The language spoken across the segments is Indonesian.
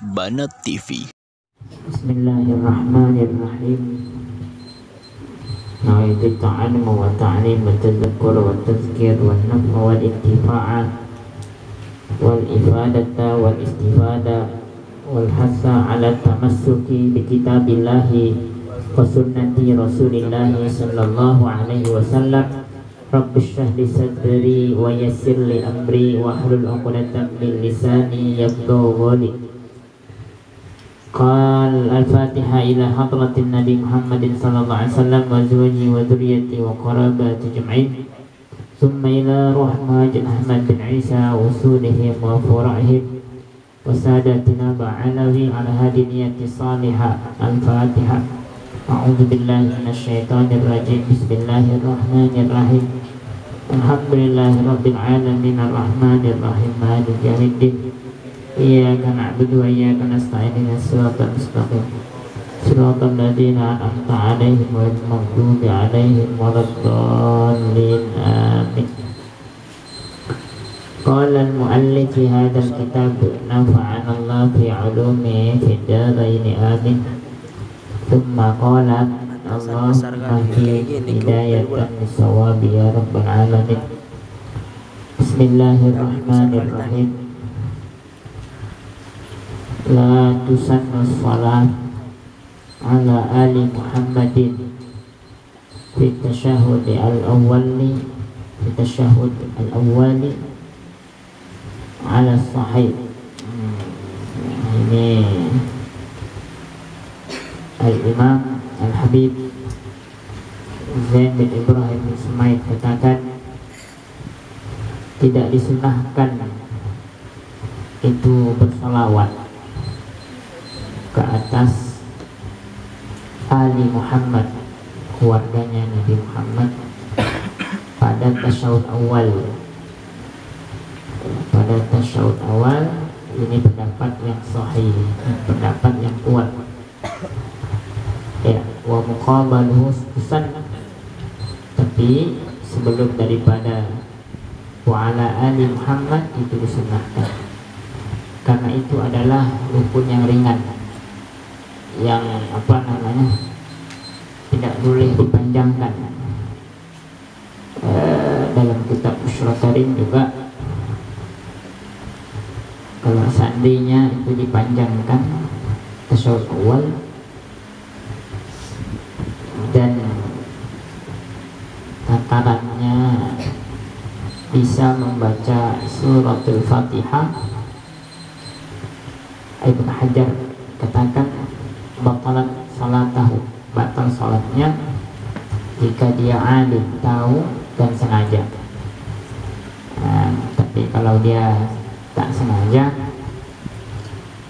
Banat TV. Bismillahirrahmanirrahim. Nawaitu ta'allum wa ta'lim wa tadhakkur wa tazkir wa naf'a wal intifa'a wal ifadata wal istifada wal hasa ala tamassuki bi kitabillahi wa sunnati rasulillahi sallallahu alaihi wasallam. Rabbi shrah li sadri wa yassir li amri wa hlul 'uqdatam min lisani yafqahu qawli. Qal al-Fatiha ila hadratin Nabi Muhammadin sallallahu alaihi wasallam wa azwajihi wa dhurriyyati wa qarabati jam'in. Thumma ila ruh Muhajir Ahmad bin Isa wa usulihim wa fura'ihim wa sadatina ba'alawi ala hadiniyati salihah. Al-Fatiha. A'udzu billahi minasyaitonir rajim. Bismillahirrahmanirrahim. Alhamdulillahi rabbil alamin arrahmanir rahim maliki yaumiddin. Iyyaka na'budu wa iyyaka nasta'in ihdinas siratal mustaqim siratal ladzina an'amta 'alaihim ghairil maghdubi 'alaihim waladdallin amin. Qala al-mu'allif fi hadzal kitab nafa'ana Allah fi 'ulumihi fid dharain amin. Thumma qala Allahumma hidayatan lis-shawabi ya rabbal alamin. Bismillahirrahmanirrahim. La tusannu shalah ala ali Muhammadin fi tashahhud al-awwali ala sahih. Ini Al-Imam Al-Habib Zain bin Ibrahim bin Sumaid katakan tidak disunahkan itu bersalawat ke atas Ali Muhammad, keluarganya Nabi Muhammad, pada tasyahud awal. Pada tasyahud awal ini pendapat yang sahih, pendapat yang kuat. Ya, wa muqabaluhu sunnah. Tapi sebelum daripada wa ala Ali Muhammad itu disunahkan, karena itu adalah rukun yang ringan, yang tidak boleh dipanjangkan. Dalam kitab Usyul juga, kalau seandainya itu dipanjangkan tasyahud awal dan tatarannya bisa membaca suratul Fatihah, Ibnu Hajar katakan batalan salatahu, batal salatnya jika dia alim, tahu dan sengaja. Tapi kalau dia tak sengaja,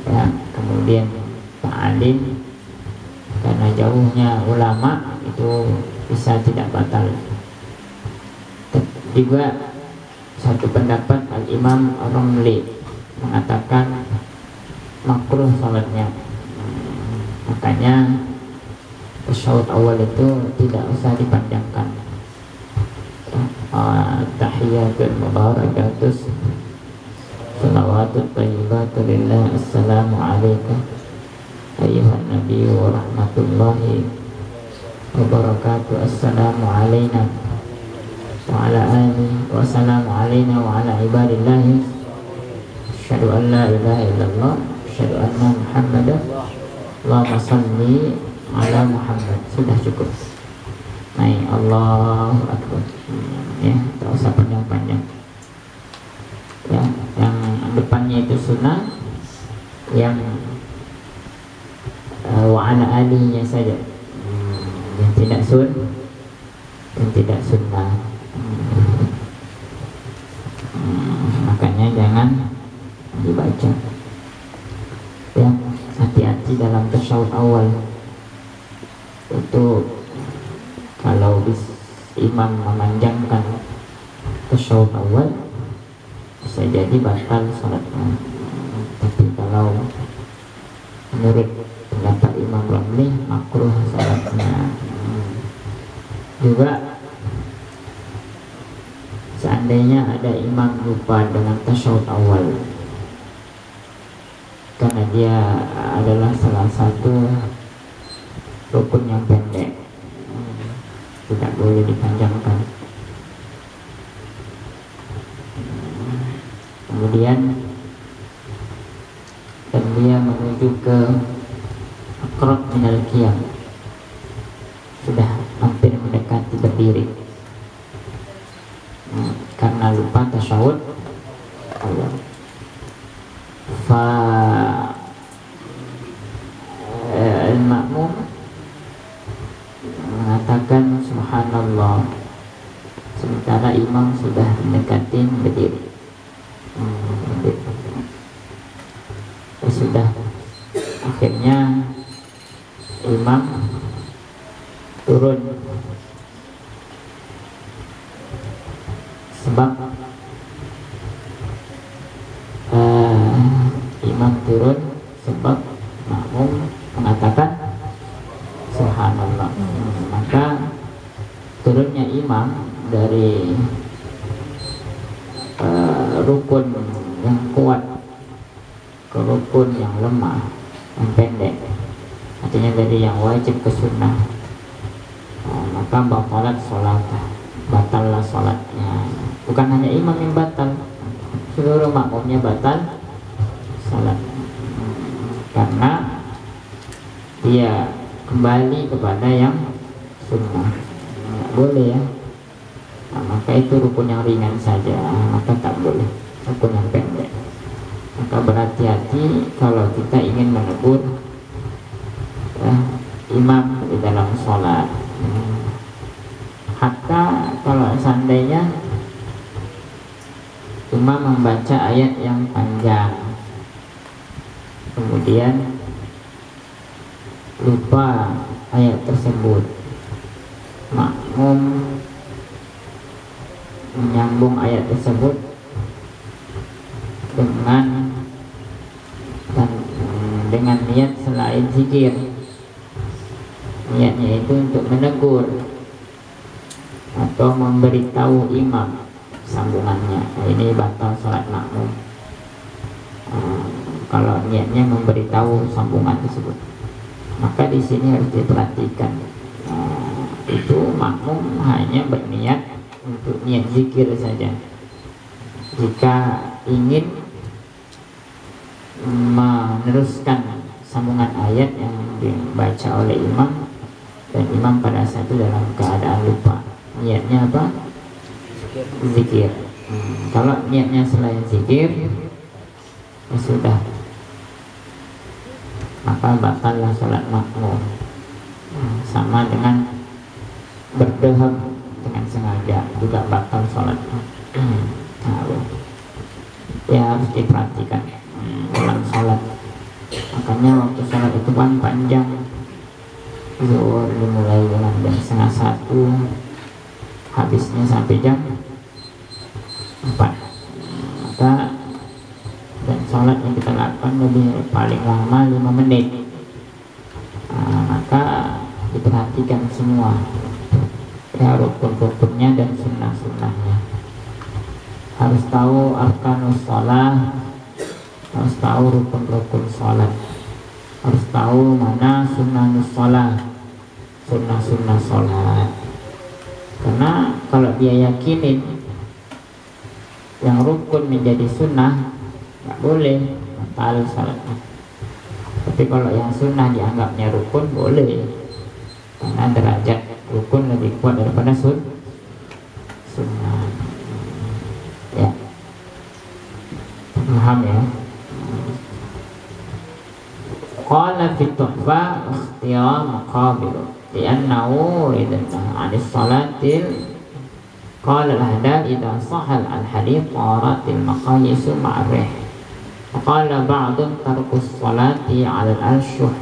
ya, kemudian tak alim karena jauhnya ulama, itu bisa tidak batal. Juga satu pendapat Al-Imam Romli mengatakan makruh salatnya. Makanya tasyahud awal itu tidak usah dipanjangkan. Tahiyatul mubarakatus salawatut thayyibatu lillah. Assalamu alaikum ayyuhan nabi wa rahmatullahi wa barakatuh. Assalamu alaina wa ala alihi wa assalamu alaina wa ala ibadillahi. Asyhadu an la ilaha illallah, asyhadu anna Muhammadan Allahumma salli ala Muhammad. Sudah cukup. Naik Allahu Akbar. Ya, tak usah panjang-panjang. Ya, yang depannya itu sunnah, yang wa ala alinya saja, yang tidak sunnah. Makanya jangan dibaca. Ya, hati-hati dalam tasyahud awal itu. Kalau imam memanjangkan tasyahud awal, bisa jadi batal salatnya. Tapi kalau menurut pendapat Imam Ramli, makruh salatnya. Juga seandainya ada imam lupa dengan tasyahud awal, karena dia adalah salah satu rukun yang pendek, tidak boleh dipanjangkan. Kemudian dan dia menuju ke aqrab minal qiyam, sudah hampir mendekati berdiri, karena lupa tasyahud awal. Fa al-ma'mum mengatakan subhanallah sementara imam sudah mendekati berdiri. Sudah akhirnya imam turun, sebab imam turun sebab makmum mengatakan subhanallah. Maka turunnya imam dari rukun yang kuat ke rukun yang lemah, yang pendek, artinya dari yang wajib ke sunnah, maka batallah sholatnya. Bukan hanya imam yang batal, seluruh makmumnya batal sholat, karena dia kembali kepada yang sunnah. Nggak boleh ya. Maka itu rukun yang ringan saja, maka tak boleh rukun yang pendek. Maka berhati-hati kalau kita ingin menegur imam di dalam sholat. Hatta kalau seandainya imam membaca ayat yang panjang, kemudian lupa ayat tersebut, makmum menyambung ayat tersebut dengan niat selain zikir. Niatnya itu untuk menegur atau memberitahu imam sambungannya, ini batal sholat makmum. Kalau niatnya memberitahu sambungan tersebut, maka di sini harus diperhatikan. Itu makmum hanya berniat untuk niat zikir saja. Jika ingin meneruskan sambungan ayat yang dibaca oleh imam dan imam pada saat itu dalam keadaan lupa, niatnya apa? Zikir. Kalau niatnya selain zikir, ya sudah, maka batallah sholat makmum. Sama dengan berdeham dengan sengaja juga batal sholat. Ya harus diperhatikan ulang sholat. Makanya waktu sholat itu kan panjang, zuhur dimulai jam 12:30, habisnya sampai jam 4. Maka dan sholat yang kita lakukan lebih paling lama 5 menit. Maka diperhatikan semua ya, rukun-rukunnya dan sunnah-sunnahnya. Harus tahu arkanus sholat, harus tahu rukun-rukun sholat, harus tahu mana sunnahus sholat, sunnah-sunnah sholat. Karena kalau dia yakinin yang rukun menjadi sunnah, nggak boleh batal sholatnya. Tapi kalau yang sunnah dianggapnya rukun, boleh, karena derajat rukun lebih kuat daripada sunnah. Ya, paham ya? Qala fi tuhfah ikhtiyar maqabil li'annahu ridana 'anis salatil. Qala al-hadal idha sahal al-hadith taratil maqayisu ma'rih. Qala ba'dun tarkus salati 'ala al-shuh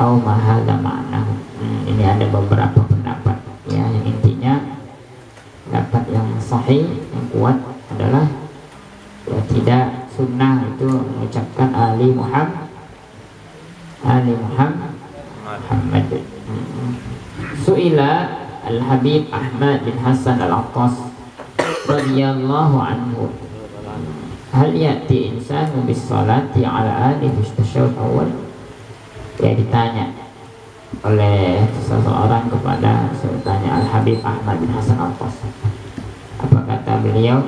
aw ma hadha ma'nahu. Ini ada beberapa pendapat ya, yang intinya pendapat yang sahih, yang kuat adalah ya, tidak sunnah itu mengucapkan Ali Muhammad. Su'ila Al-Habib Ahmad bin Hasan Al-Attas radhiyallahu anhu hal ya'ti insanu bis salati ala alihi tasyahhud awal. Ya, ditanya oleh seseorang kepada Sultannya Al-Habib Ahmad bin Hasan Al-Qas. Apa kata beliau?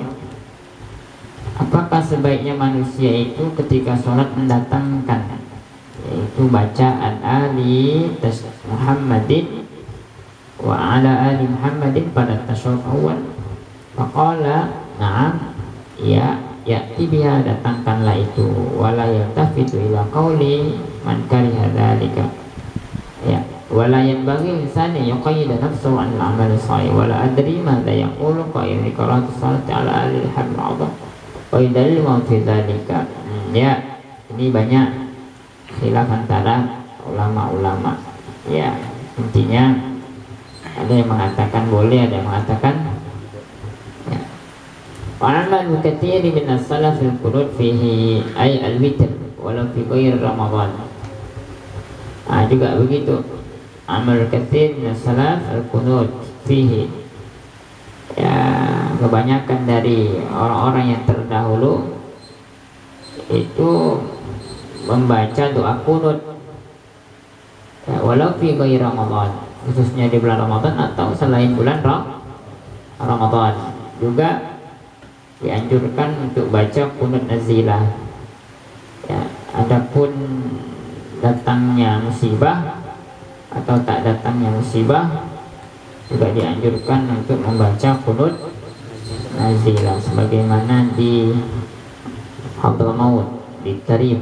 Apakah sebaiknya manusia itu ketika sholat mendatangkan, yaitu bacaan ali Muhammadin wa ala ali Muhammadin pada tasyahhud awal? Faqala na'am, ya, ya'ti biha, datangkanlah itu, wala yaltafitu ila qawli man kariha dzalika, ya, wala yanbaghi insani yuqayyida nafsahu an al-amali sahih, wala adri madza yaqulu qayyim qira'atu salati ala ali al-habib al-'azam wa yadallu ma fi dzalika. Ya, ini banyak khilaf antara ulama-ulama. Ya, intinya ada yang mengatakan boleh, ada yang mengatakan ya. Wa'amal katsiri min as-salaf al-qunut fihi ay al-witr walau fi ghairi Ramadan. Juga begitu. Amal katsir min as-salaf al-qunut fihi. Ya, kebanyakan dari orang-orang yang terdahulu itu membaca doa kunut, ya, walau fi ghairi Ramadan, khususnya di bulan Ramadan atau selain bulan Ramadan. Juga dianjurkan untuk baca kunut nazilah. Ya, adapun datangnya musibah atau tak datangnya musibah juga dianjurkan untuk membaca kunut nazilah, sebagaimana di Hadral Maut, di Karim,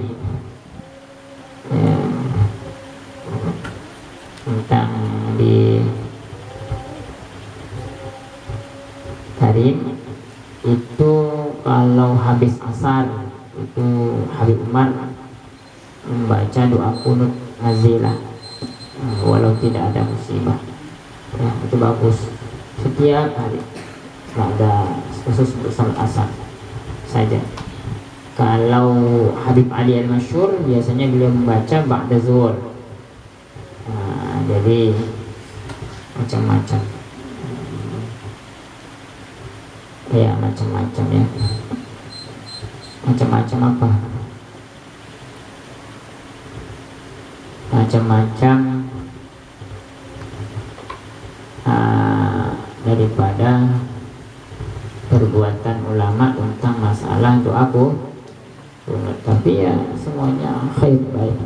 ya, tentang di Karim itu kalau habis asar itu Habib Umar membaca doa kunut nazilah walau tidak ada musibah. Ya, itu bagus setiap hari, tidak ada khusus untuk salat asar saja. Kalau Habib Ali Al-Masyhur biasanya beliau membaca ba'da zuhur. Jadi macam-macam. Ya, macam-macam ya. Macam-macam apa? Macam-macam daripada perbuatan ulama tentang masalah doa kunut. Tapi ya semuanya khair, baik.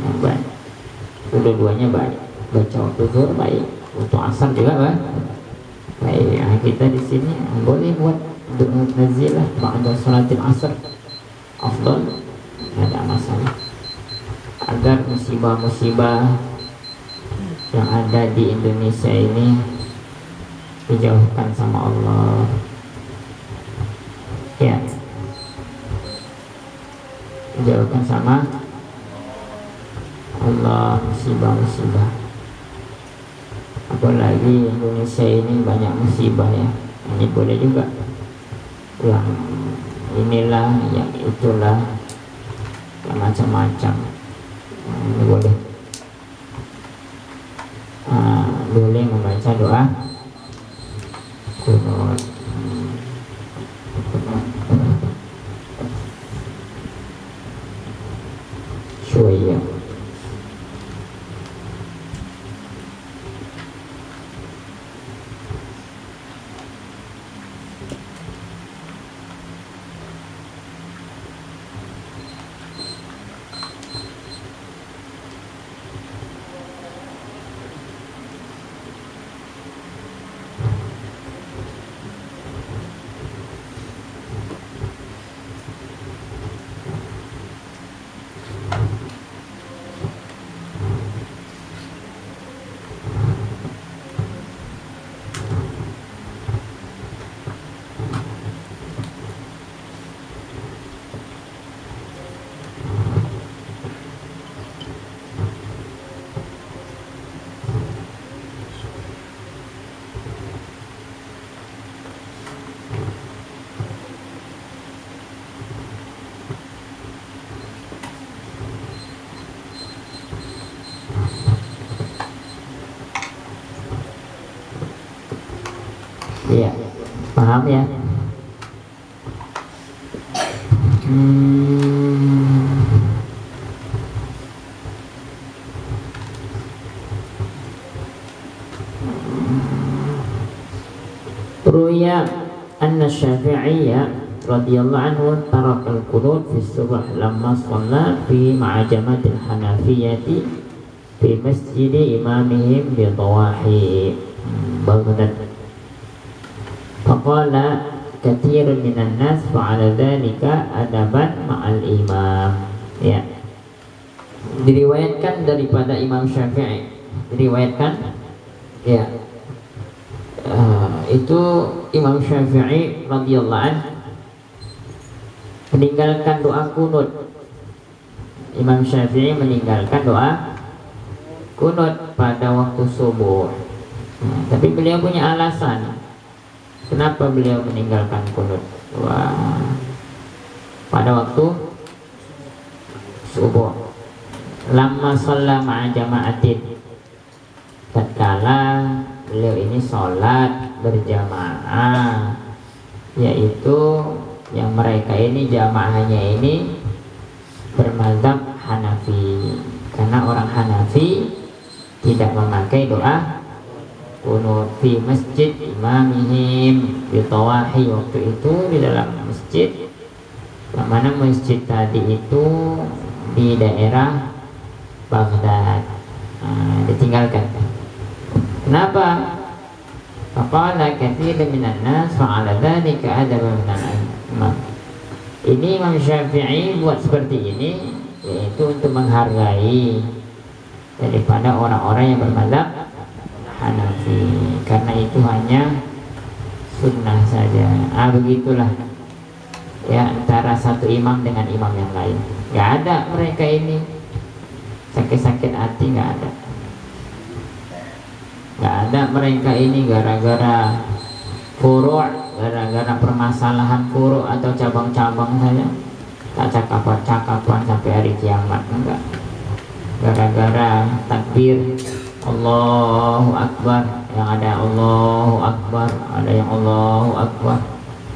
Yang baik. Dua-duanya baik. Baca waktu zuhur baik, waktu asar juga baik. Baik, kita di sini boleh buat doa nazilah ba'da salatil asar, afdal, tidak ada masalah, agar musibah-musibah yang ada di Indonesia ini dijauhkan sama Allah. Ya, dijauhkan sama Allah musibah-musibah. Apalagi Indonesia ini banyak musibah ya. Ini boleh juga yang inilah, yang itulah, yang macam-macam. Ini boleh. Boleh membaca doa kunut. Syuaya. Iya, paham ya? Ruya anna Syafi'iyya radhiyallahu anhu tarakal qunut fi subh lamma shalla fi ma'jamatil Hanafiyyati fi masjid imamihim bi Tawahi Baghdad. Faqala katsirun minan nas fa'ala dzalika adaban ma'al imam. Ya. Diriwayatkan daripada Imam Syafi'i, diriwayatkan ya, itu Imam Syafi'i radhiyallahu anhu meninggalkan doa kunut. Imam Syafi'i meninggalkan doa kunut pada waktu subuh. Tapi beliau punya alasan kenapa beliau meninggalkan kunut. Pada waktu subuh. Lamma shalla ma'a jama'atin, tatkala beliau ini sholat berjamaah, yaitu yang mereka ini jamaahnya ini bermadzhab Hanafi, karena orang Hanafi tidak memakai doa kunut fi masjid imamihim bi Tawahi. Waktu itu di dalam masjid, yang mana masjid tadi itu di daerah Baghdad. Ditinggalkan. Kenapa? Faqala katsirun minan nas fa'ala dzalika adaban minal imam. Ini Imam Syafi'i buat seperti ini yaitu untuk menghargai daripada orang-orang yang bermadzhab Hanafi, karena itu hanya sunnah saja. Begitulah ya, antara satu imam dengan imam yang lain. Gak ada mereka ini sakit-sakit hati, gak ada. Gak ada mereka ini gara-gara furu', gara-gara permasalahan furu' atau cabang-cabang saja tak cakapan-cakapan sampai hari kiamat. Enggak. Gara-gara takbir Allahu Akbar, yang ada Allahu Akbar, ada yang Allahu Akbar,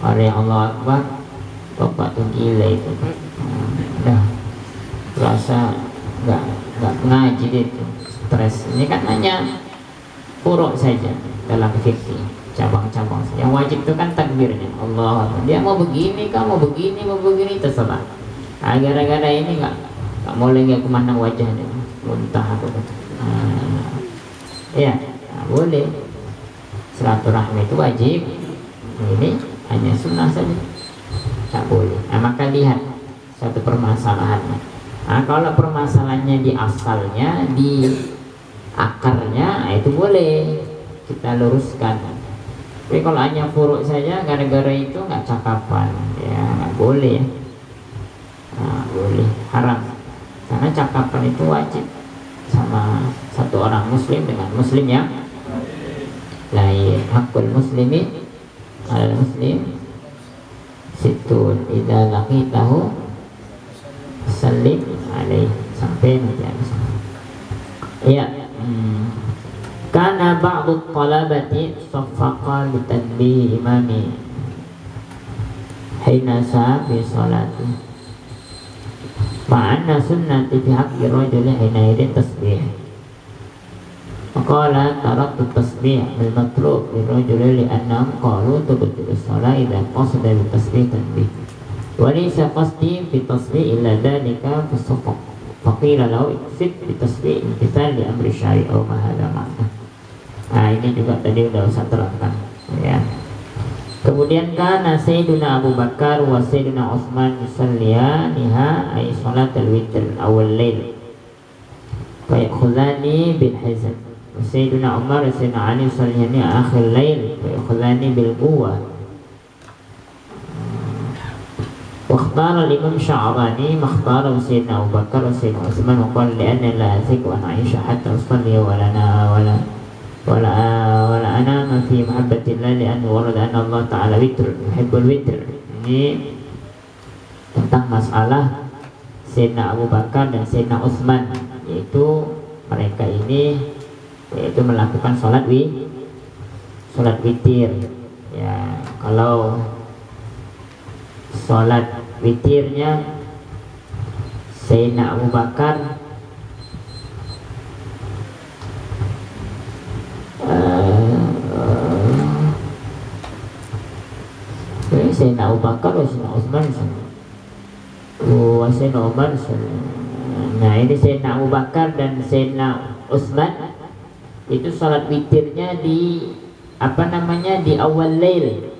ada yang Allahu Akbar. Bapak tuh gila itu. Udah rasa nggak ngaji itu, stres. Ini kan hanya furu' saja dalam fikih, cabang-cabang. Yang wajib itu kan takbirnya Allah. Dia mau begini, kamu mau begini terserah. Gara-gara ini nggak boleh, nggak kemana wajahnya, muntah aku. Ya, boleh. Silaturahmi itu wajib. Ini hanya sunnah saja, tak boleh. Maka lihat satu permasalahannya. Kalau permasalahannya di asalnya, di akarnya, itu boleh kita luruskan. Tapi kalau hanya furu' saja, gara-gara itu nggak cakapan, ya nggak boleh ya. Boleh, haram. Karena cakapan itu wajib sama satu orang muslim dengan muslim yang lain. Hakul muslimi al muslim situn idza laqitahu salim alaih, sampai menjadi. Ya. Karena ba'du talabati saffaqa li tanbih imami hina sa fi salati ma'anna sunnati fi haqqi rajuli hina idin tasbih. Maqala taraktu tasbih bil matlub li rajuli li annahum qalu tubtilu salat idza qasada bi tasbih tanbih wa laysa qasdi fi tasbih illa dhalika fi safaq. Faqila lahu iksid bi tasbih imtithal li amri syari' aw ma hadha ma'na. Ini juga tadi udah usah terangkan ya. Kemudian kana Sayyiduna Abu Bakar wa Sayyiduna Utsman yusalliyaniha ay salatul witr awal lail fa yakhudhani bil hizb. Sayyiduna Umar wa Sayyiduna Ali yusalliyani akhir lail fa yakhudhani bil quwwah. واختار الإمام شعراني ما اختاره سيدنا أبو بكر وسيدنا عثمان وقال لأن لا أثق أن أعيش حتى أصلي ولا أنام في محبة الله لأنه ورد أن الله تعالى witr يحب الwitr. Ini tentang masalah Sayyidina Abu Bakar dan Sayyidina Utsman, yaitu mereka ini yaitu melakukan sholat witir ya. Kalau sholat witirnya Sayyidina Abu Bakar Sayyidina Abu Bakar Sayyidina Utsman Sayyidina Umar. Nah ini Sayyidina Abu Bakar dan Sayyidina Utsman itu salat witirnya di di awal lail,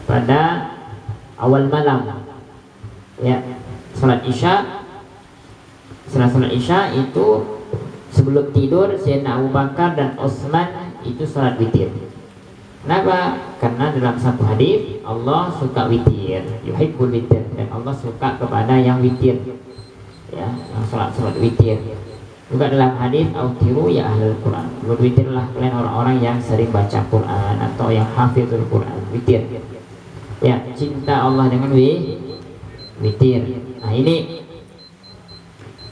pada awal malam ya. Salat Isya, setelah salat Isya itu sebelum tidur Sayyidina Abu Bakar dan Utsman itu salat witir. Kenapa? Karena dalam satu hadis Allah suka witir, yuhibbul witir, dan Allah suka kepada yang witir ya, yang salat witir. Juga dalam hadis autiru ya ahlul Quran, berwitirlah kalian orang-orang yang sering baca Quran atau yang hafizul Quran. Witir ya, cinta Allah dengan witir. Nah ini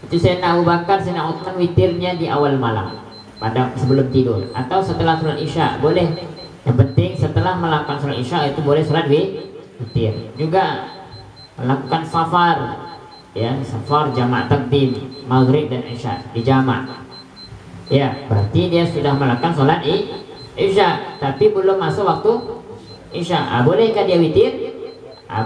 itu Sayyidina Abu Bakar, Sayyidina Utsman witirnya di awal malam pada sebelum tidur atau setelah salat Isya boleh. Yang penting setelah melakukan salat Isya itu boleh salat witir. Juga melakukan safar ya, safar jamak takdim maghrib dan Isya di jamak ya, berarti dia sudah melakukan salat Isya tapi belum masuk waktu Isya. Bolehkah dia witir?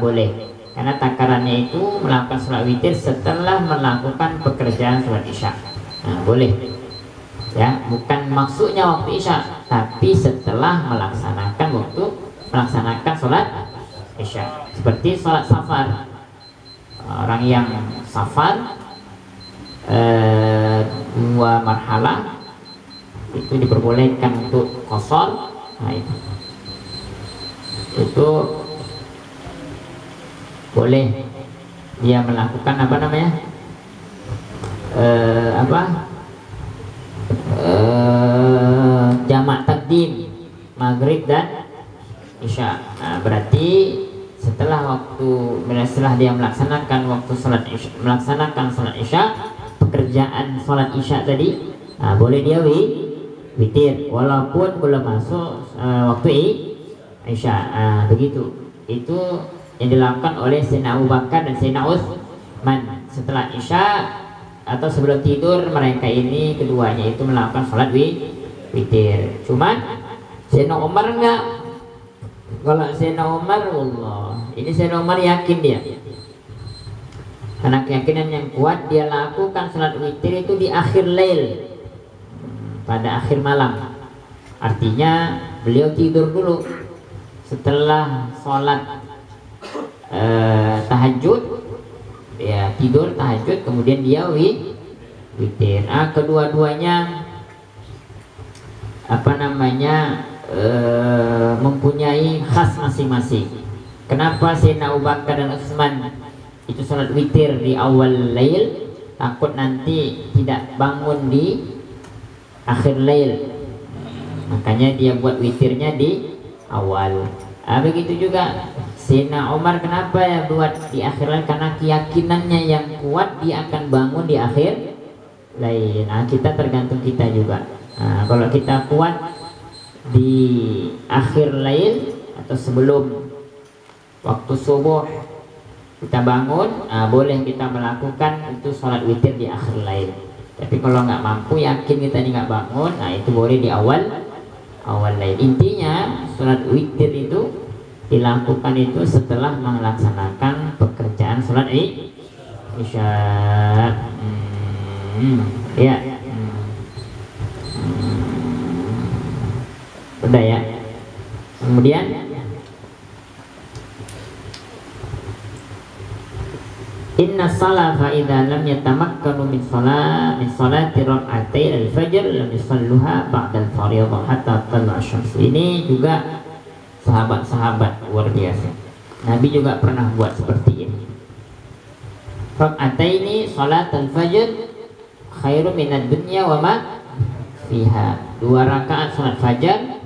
Boleh, karena takarannya itu melakukan salat witir setelah melakukan pekerjaan salat Isya. Boleh ya, bukan maksudnya waktu Isya tapi setelah melaksanakan salat Isya. Seperti salat safar, orang yang safar 2 marhalah itu diperbolehkan untuk qashar. Nah itu boleh dia melakukan jamak takdim maghrib dan Isya. Berarti setelah dia melaksanakan salat Isya, pekerjaan salat Isya tadi, boleh dia witir walaupun belum masuk waktu Isya. Begitu. Itu yang dilakukan oleh Sayyidina Abu Bakar dan Sayyidina Utsman setelah Isya atau sebelum tidur. Mereka ini keduanya itu melakukan salat witir. Cuman Sayyidina Umar enggak. Kalau Sayyidina Umar, ini Sayyidina Umar yakin dia, karena keyakinan yang kuat dia lakukan salat witir itu di akhir lail, pada akhir malam. Artinya beliau tidur dulu setelah sholat tahajud, ya tidur tahajud kemudian dia witir. Kedua-duanya mempunyai khas masing-masing. Kenapa Sayyidina Abu Bakar dan Utsman itu salat witir di awal lail? Takut nanti tidak bangun di akhir lail, makanya dia buat witirnya di awal. Begitu juga Sayyidina Umar, kenapa ya buat di akhir lail? Karena keyakinannya yang kuat dia akan bangun di akhir lail. Kita tergantung kita juga. Kalau kita kuat di akhir lail atau sebelum waktu subuh kita bangun, boleh kita melakukan itu sholat witir di akhir lail. Tapi kalau nggak mampu, yakin kita ini nggak bangun, itu boleh di awal lail. Intinya sholat witir itu dilakukan itu setelah melaksanakan pekerjaan sholat Isya. Ya. Udah ya. Kemudian inna salafa idza lam yatamakkanu min salati rak'atai al-fajr lam yusalluha ba'da al-fardhah hatta tala asy-syams. Ini juga sahabat-sahabat luar biasa. Nabi juga pernah buat seperti ini. Rak'ataini salat al-fajr khairu minad dunya wa ma fiha. 2 rakaat salat fajar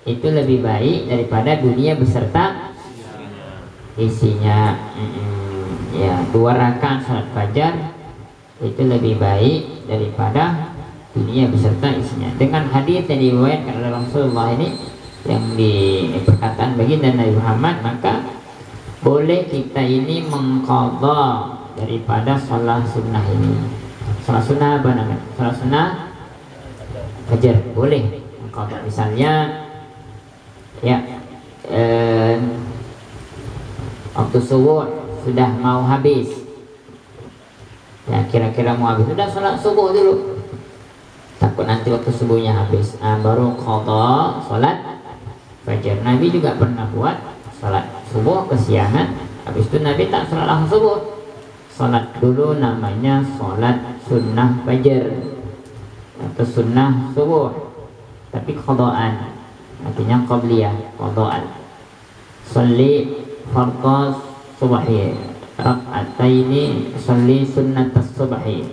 itu lebih baik daripada dunia beserta isinya. Ya, 2 rakaat salat fajar itu lebih baik daripada dunia beserta isinya. Dengan hadis yang diriwayatkan oleh Rasulullah ini, yang di perkataan baginda Nabi Muhammad, maka boleh kita ini mengqadha daripada sholat sunnah ini. Sholat sunnah apa namanya? Sholat sunnah fajar boleh mengqadha. Misalnya ya waktu subuh sudah mau habis, ya kira-kira mau habis, sudah sholat subuh dulu, takut nanti waktu subuhnya habis, baru qadha sholat fajar. Nabi juga pernah buat sholat subuh kesiangan, habis itu Nabi tak sholat langsung subuh, sholat dulu, namanya sholat sunnah fajar atau sunnah subuh, tapi qadhaan, artinya qabliyah, qadhaan. Sholli fardhu subhi rak'ataini, sholli sunnatas subhi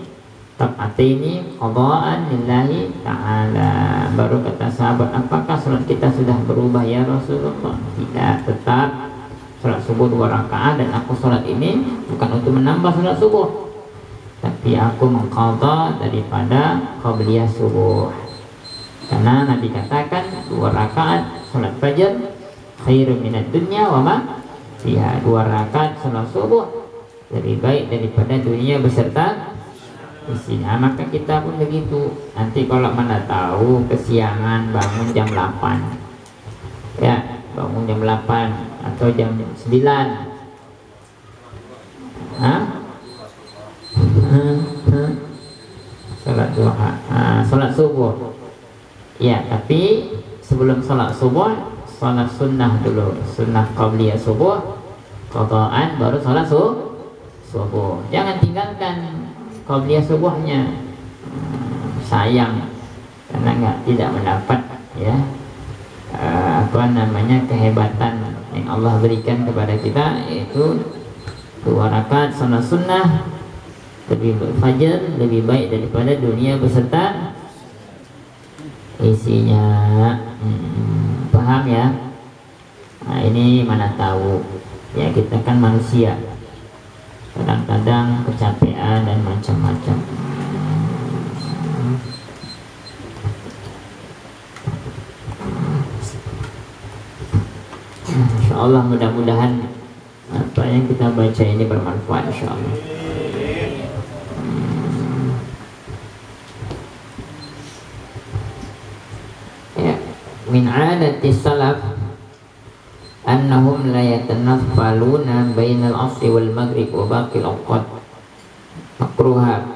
rak'ataini qadhaan lillahi ta'ala. Baru kata sahabat, apakah sholat kita sudah berubah ya Rasulullah? Tidak, tetap sholat subuh 2 rakaat, dan aku sholat ini bukan untuk menambah sholat subuh, tapi aku mengqadha daripada qabliyah subuh. Karena Nabi katakan 2 rakaat sholat fajar khairu minad dunya wa ma fiha. 2 rakaat sholat subuh lebih baik daripada dunia beserta isinya. Maka kita pun begitu. Nanti kalau mana tahu kesiangan bangun jam 8, ya bangun jam 8 atau jam 9, sholat duha, sholat subuh, ya tapi sebelum sholat subuh sholat sunnah dulu, sunnah qabliyah subuh qadhaan, baru sholat subuh. Jangan tinggalkan qabliyah subuhnya, sayang, karena tidak mendapat ya kehebatan yang Allah berikan kepada kita, yaitu 2 rakaat sholat sunnah lebih fajar lebih baik daripada dunia beserta isinya. Paham ya? Nah ini mana tahu ya, kita kan manusia, kadang-kadang kecapean dan macam-macam. InsyaAllah mudah-mudahan apa yang kita baca ini bermanfaat insyaAllah. Ya, min 'adati salaf annahum la yatanaffaluna bainal 'ashri wal maghrib wa baqil awqat makruha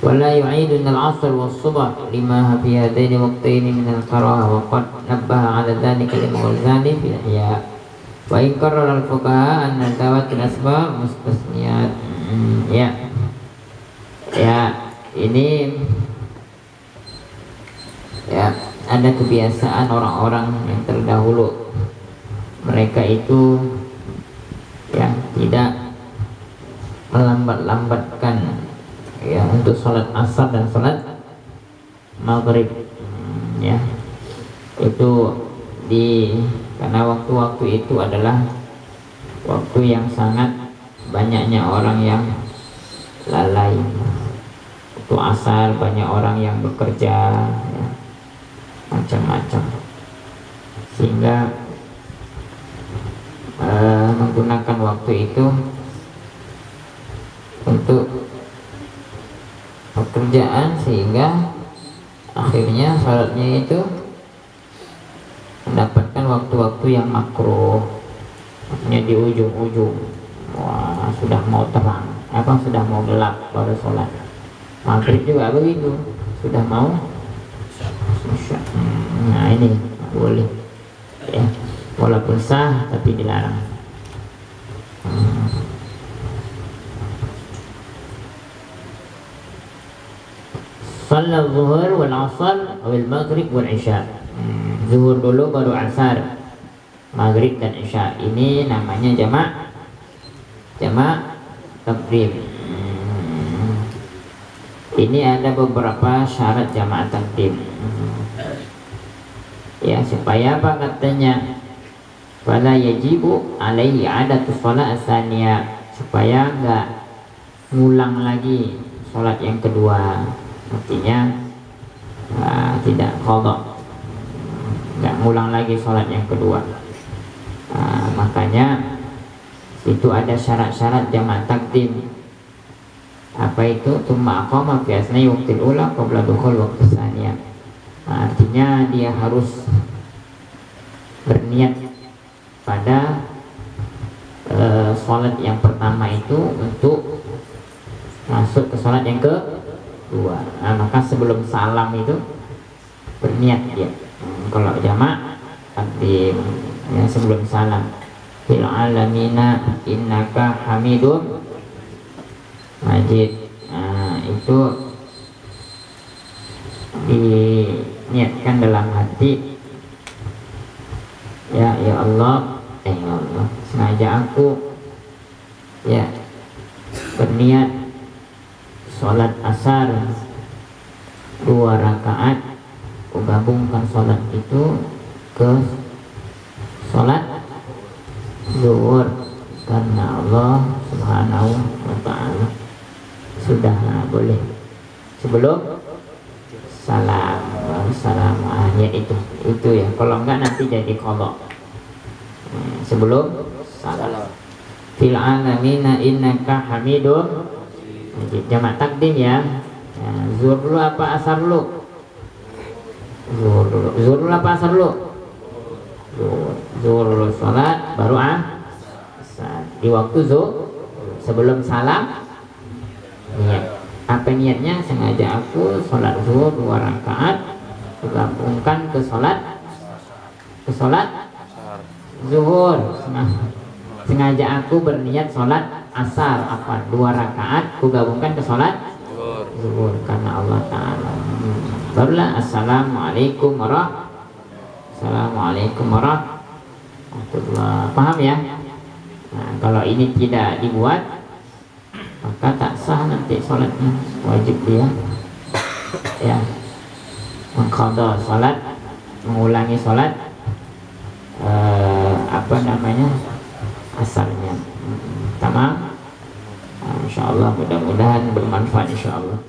wa la yu'iduna al-'asr was subh lima fi hadaini waqtaini min al-karaha wa qad nabbaha 'ala dhalika al-Ghazali fi Ihya wa in qarrara al-fuqaha anna dawatil asbab mustasniyat. Ya ini ya ada kebiasaan orang-orang yang terdahulu, mereka itu ya tidak melambat-lambatkan ya untuk sholat asar dan sholat maghrib, ya itu karena waktu-waktu itu adalah waktu yang sangat banyaknya orang yang lalai. Waktu asar banyak orang yang bekerja ya, macam-macam, sehingga menggunakan waktu itu untuk pekerjaan, sehingga akhirnya sholatnya itu mendapatkan waktu-waktu yang makruh, maksudnya di ujung-ujung, wah sudah mau terang, sudah mau gelap baru sholat. Maghrib juga begitu, sudah mau nah ini boleh ya, walaupun sah tapi dilarang. Salat zuhur wal asar wal maghrib wal isya. Zuhur dulu baru asar, maghrib dan isya. Ini namanya jamak takdim. Ini ada beberapa syarat jamak takdim. Ya supaya apa katanya? Fala yajibu alaihi adatu shalat asaniyah, supaya enggak ngulang lagi sholat yang kedua. Artinya tidak qadha, nggak ngulang lagi sholat yang kedua. Makanya itu ada syarat-syarat jamak takdim. Apa itu? Tsumma aqama fi asna'i waqtil ula qabla dukhul waqtis tsaniyah. Artinya dia harus berniat pada sholat yang pertama itu untuk masuk ke sholat yang kedua. Maka sebelum salam itu berniat dia. Kalau jamak takdim ya, sebelum salam. Fil alamina innaka hamidun majid. Itu diniatkan dalam hati. Ya Allah, ya Allah, sengaja aku ya berniat sholat asar 2 rakaat, aku gabungkan sholat itu ke sholat zuhur karena Allah Subhanahu wa ta'ala. Sudah boleh sebelum salam. Salam ya itu ya. Kalau enggak nanti jadi qadha. Sebelum salam. Fil alamina innaka hamidun. Jamak takdim ya. Zuhur dulu apa asar dulu? Zuhur dulu. Zuhur dulu apa asar dulu? Zuhur dulu salat baru asar. Di waktu zuhur sebelum salam niat. Apa niatnya? Sengaja aku sholat zuhur 2 rakaat digabungkan ke sholat zuhur. Sengaja aku berniat sholat asar apa 2 rakaat aku gabungkan ke sholat zuhur karena Allah Ta'ala. Barulah assalamualaikum warahmatullahi. Paham ya? Nah, kalau ini tidak dibuat maka tak sah nanti sholatnya. Wajib dia ya mengqadha sholat, mengulangi sholat asarnya. Tamam. Insyaallah mudah-mudahan bermanfaat insyaallah.